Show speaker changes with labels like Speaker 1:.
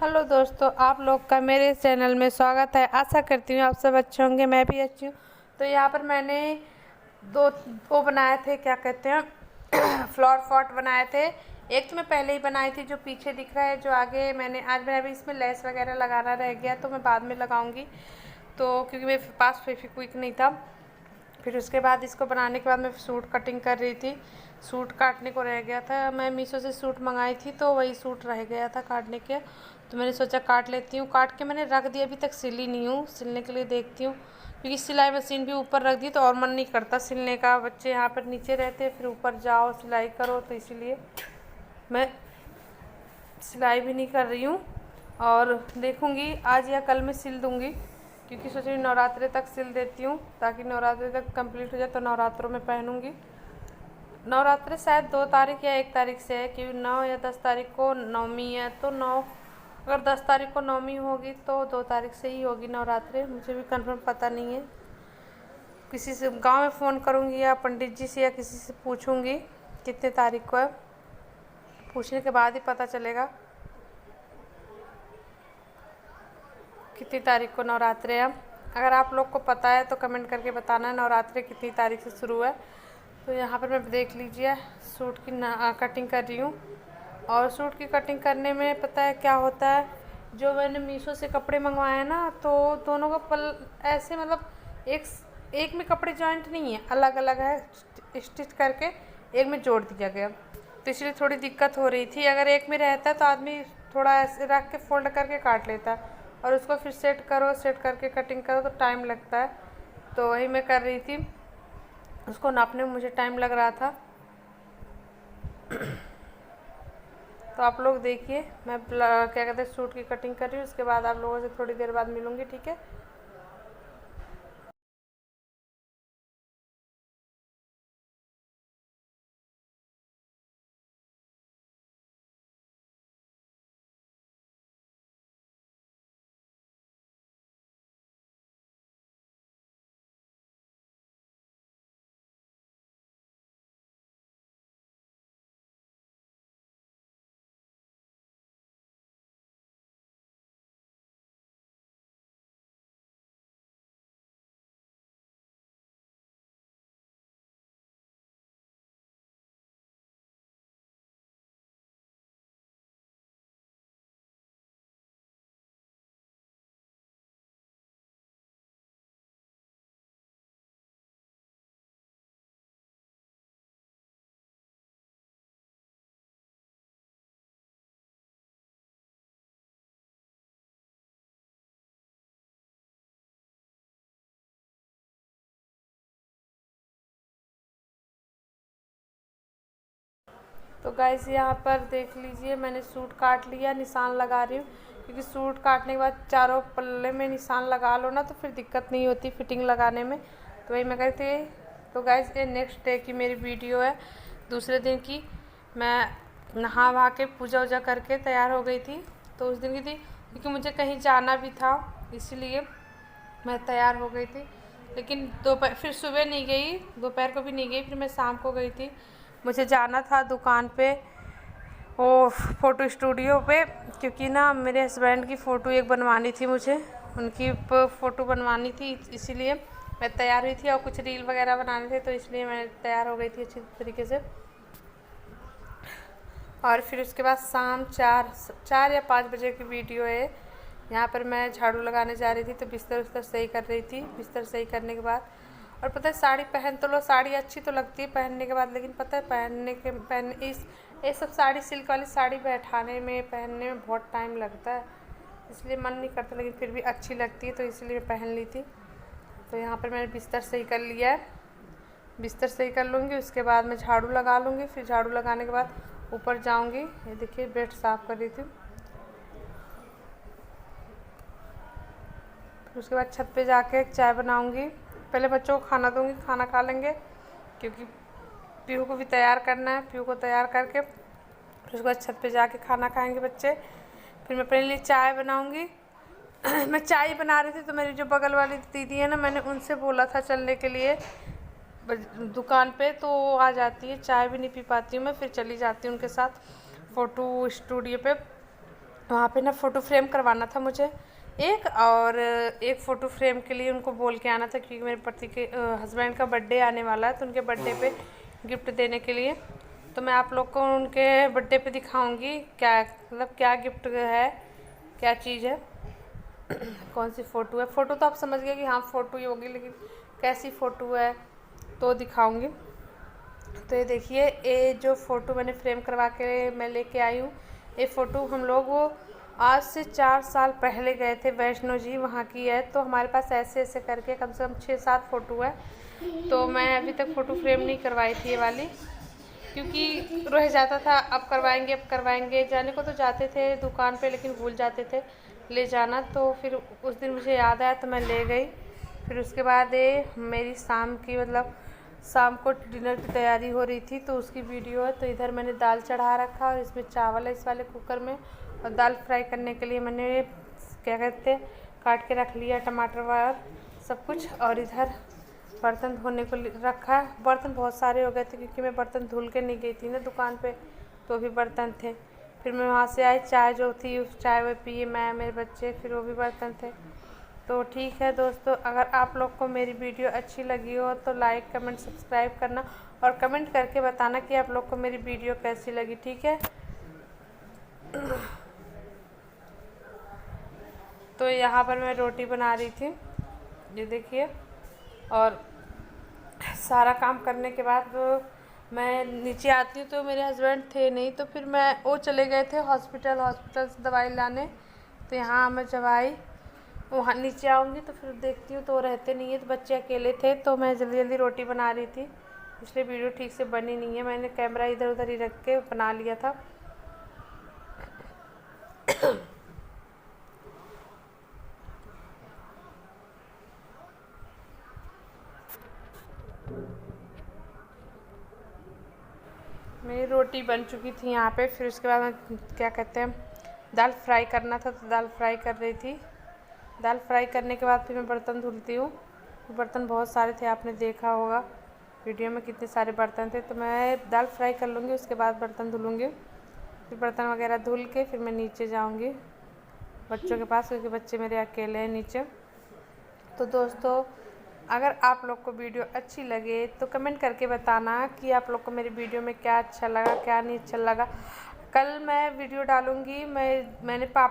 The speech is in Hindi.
Speaker 1: हेलो दोस्तों, आप लोग का मेरे चैनल में स्वागत है। आशा करती हूँ आप सब अच्छे होंगे, मैं भी अच्छी हूँ। तो यहाँ पर मैंने दो वो बनाए थे, क्या कहते हैं फ्लावर पॉट बनाए थे। एक तो मैं पहले ही बनाई थी जो पीछे दिख रहा है, जो आगे मैंने आज मैंने अभी इसमें लेस वगैरह लगाना रह गया तो मैं बाद में लगाऊंगी, तो क्योंकि मेरे पास फेविक्विक नहीं था। फिर उसके बाद इसको बनाने के बाद मैं सूट कटिंग कर रही थी। सूट काटने को रह गया था, मैं मीशो से सूट मंगाई थी तो वही सूट रह गया था काटने के, तो मैंने सोचा काट लेती हूँ। काट के मैंने रख दिया, अभी तक सिली नहीं हूँ, सिलने के लिए देखती हूँ, क्योंकि सिलाई मशीन भी ऊपर रख दी तो और मन नहीं करता सिलने का। बच्चे यहाँ पर नीचे रहते फिर ऊपर जाओ सिलाई करो, तो इसीलिए मैं सिलाई भी नहीं कर रही हूँ। और देखूँगी आज या कल मैं सिल दूँगी, क्योंकि सोच रही नवरात्रे तक सिल देती हूँ ताकि नवरात्रे तक कंप्लीट हो जाए तो नवरात्रों में पहनूँगी। नवरात्रे शायद 2 तारीख या 1 तारीख से है, क्योंकि 9 या 10 तारीख को नवमी है, तो 9 अगर 10 तारीख को नवमी होगी तो 2 तारीख से ही होगी नवरात्रे। मुझे भी कंफर्म पता नहीं है, किसी से गांव में फ़ोन करूँगी या पंडित जी से या किसी से पूछूँगी कितने तारीख को है, पूछने के बाद ही पता चलेगा कितनी तारीख को नवरात्रे है। अगर आप लोग को पता है तो कमेंट करके बताना नवरात्रे कितनी तारीख से शुरू है। तो यहाँ पर मैं देख लीजिए सूट की कटिंग कर रही हूँ। और सूट की कटिंग करने में पता है क्या होता है, जो मैंने मीशो से कपड़े मंगवाए हैं ना, तो दोनों का पल ऐसे मतलब एक में कपड़े जॉइंट नहीं है, अलग अलग है, स्टिच करके एक में जोड़ दिया गया, तो इसलिए थोड़ी दिक्कत हो रही थी। अगर एक में रहता है तो आदमी थोड़ा ऐसे रख के फोल्ड करके काट लेता है, और उसको फिर सेट करो, सेट करके कटिंग करो तो टाइम लगता है। तो वही मैं कर रही थी, उसको नापने में मुझे टाइम लग रहा था। तो आप लोग देखिए मैं क्या कहते हैं सूट की कटिंग कर रही हूँ, उसके बाद आप लोगों से थोड़ी देर बाद मिलूँगी, ठीक है। तो गाइस यहाँ पर देख लीजिए मैंने सूट काट लिया, निशान लगा रही हूँ, क्योंकि सूट काटने के बाद चारों पल्ले में निशान लगा लो ना तो फिर दिक्कत नहीं होती फिटिंग लगाने में, तो वही मैं कही थी। तो गाइस ये नेक्स्ट डे की मेरी वीडियो है, दूसरे दिन की। मैं नहा वहा के पूजा वूजा करके तैयार हो गई थी, तो उस दिन की थी, क्योंकि मुझे कहीं जाना भी था इसीलिए मैं तैयार हो गई थी। लेकिन दोपहर फिर सुबह नहीं गई, दोपहर को भी नहीं गई, फिर मैं शाम को गई थी। मुझे जाना था दुकान पे, वो फ़ोटो स्टूडियो पे, क्योंकि ना मेरे हस्बैंड की फ़ोटो एक बनवानी थी, मुझे उनकी फ़ोटो बनवानी थी, इसीलिए मैं तैयार हुई थी। और कुछ रील वगैरह बनाने थे तो इसलिए मैं तैयार हो गई थी अच्छी तरीके से। और फिर उसके बाद शाम 4 या 5 बजे की वीडियो है। यहाँ पर मैं झाड़ू लगाने जा रही थी तो बिस्तर उस्तर सही कर रही थी। बिस्तर सही करने के बाद, और पता है साड़ी पहन तो लो, साड़ी अच्छी तो लगती है पहनने के बाद, लेकिन पता है ये सब साड़ी, सिल्क वाली साड़ी बैठाने में पहनने में बहुत टाइम लगता है, इसलिए मन नहीं करता, लेकिन फिर भी अच्छी लगती है तो इसलिए मैं पहन ली थी। तो यहाँ पर मैंने बिस्तर सही कर लिया है, बिस्तर सही कर लूँगी, उसके बाद मैं झाड़ू लगा लूँगी। फिर झाड़ू लगाने के बाद ऊपर जाऊँगी। ये देखिए बेड साफ़ कर रही थी। फिर उसके बाद छत पे जाके चाय बनाऊँगी, पहले बच्चों को खाना दूँगी, खाना खा लेंगे, क्योंकि पीहू को भी तैयार करना है। पीहू को तैयार करके फिर उसके बाद छत पे जाके खाना खाएंगे बच्चे। फिर मैं अपने लिए चाय बनाऊँगी। मैं चाय बना रही थी तो मेरी जो बगल वाली दीदी है ना, मैंने उनसे बोला था चलने के लिए दुकान पे, तो वो आ जाती है, चाय भी नहीं पी पाती हूँ मैं, फिर चली जाती हूँ उनके साथ फ़ोटो स्टूडियो पे। वहाँ पे ना फ़ोटो फ्रेम करवाना था मुझे और एक फ़ोटो फ्रेम के लिए उनको बोल के आना था, क्योंकि मेरे पति के हस्बैंड का बर्थडे आने वाला है, तो उनके बर्थडे पे गिफ्ट देने के लिए। तो मैं आप लोग को उनके बर्थडे पे दिखाऊंगी क्या मतलब क्या गिफ्ट है, क्या चीज़ है, कौन सी फ़ोटो है। फ़ोटो तो आप समझ गए कि हाँ फ़ोटो ही होगी, लेकिन कैसी फ़ोटो है तो दिखाऊंगी। तो ये देखिए, ये जो फ़ोटो मैंने फ्रेम करवा के मैं लेके आई हूँ, ये फ़ोटो हम लोग वो आज से 4 साल पहले गए थे वैष्णो जी, वहाँ की है। तो हमारे पास ऐसे ऐसे करके कम से कम 6-7 फ़ोटो है। तो मैं अभी तक फ़ोटो फ्रेम नहीं करवाई थी ये वाली, क्योंकि रह जाता था अब करवाएंगे। जाने को तो जाते थे दुकान पे, लेकिन भूल जाते थे ले जाना। तो फिर उस दिन मुझे याद आया तो मैं ले गई। फिर उसके बाद ये मेरी शाम की मतलब शाम को डिनर की तैयारी हो रही थी, तो उसकी वीडियो है। तो इधर मैंने दाल चढ़ा रखा और इसमें चावल है इस वाले कुकर में, और दाल फ्राई करने के लिए मैंने क्या कहते हैं काट के रख लिया टमाटर वगैरह सब कुछ। और इधर बर्तन धोने को रखा है। बर्तन बहुत सारे हो गए थे, क्योंकि मैं बर्तन धुल के नहीं गई थी ना दुकान पे, तो भी बर्तन थे। फिर मैं वहाँ से आई, चाय जो थी उस चाय वो पिए मैं मेरे बच्चे, फिर वो भी बर्तन थे। तो ठीक है दोस्तों, अगर आप लोग को मेरी वीडियो अच्छी लगी हो तो लाइक कमेंट सब्सक्राइब करना, और कमेंट करके बताना कि आप लोग को मेरी वीडियो कैसी लगी, ठीक है। तो यहाँ पर मैं रोटी बना रही थी, ये देखिए। और सारा काम करने के बाद मैं नीचे आती हूँ तो मेरे हस्बैंड थे नहीं, तो फिर वो चले गए थे हॉस्पिटल से दवाई लाने। तो यहाँ मैं जब आई वहाँ नीचे आऊँगी तो फिर देखती हूँ तो वो रहते नहीं है, तो बच्चे अकेले थे। तो मैं जल्दी जल्दी रोटी बना रही थी, इसलिए वीडियो ठीक से बनी नहीं है। मैंने कैमरा इधर उधर ही रख के बना लिया था। मेरी रोटी बन चुकी थी यहाँ पे। फिर उसके बाद मैं क्या कहते हैं दाल फ्राई करना था, तो दाल फ्राई कर रही थी। दाल फ्राई करने के बाद फिर मैं बर्तन धुलती हूँ। बर्तन बहुत सारे थे, आपने देखा होगा वीडियो में कितने सारे बर्तन थे। तो मैं दाल फ्राई कर लूँगी, उसके बाद बर्तन धुलूँगी। फिर बर्तन वगैरह धुल के फिर मैं नीचे जाऊँगी बच्चों के पास, क्योंकि बच्चे मेरे अकेले हैं नीचे। तो दोस्तों, अगर आप लोग को वीडियो अच्छी लगे तो कमेंट करके बताना कि आप लोग को मेरी वीडियो में क्या अच्छा लगा क्या नहीं अच्छा लगा। कल मैं वीडियो डालूँगी, मैंने पापा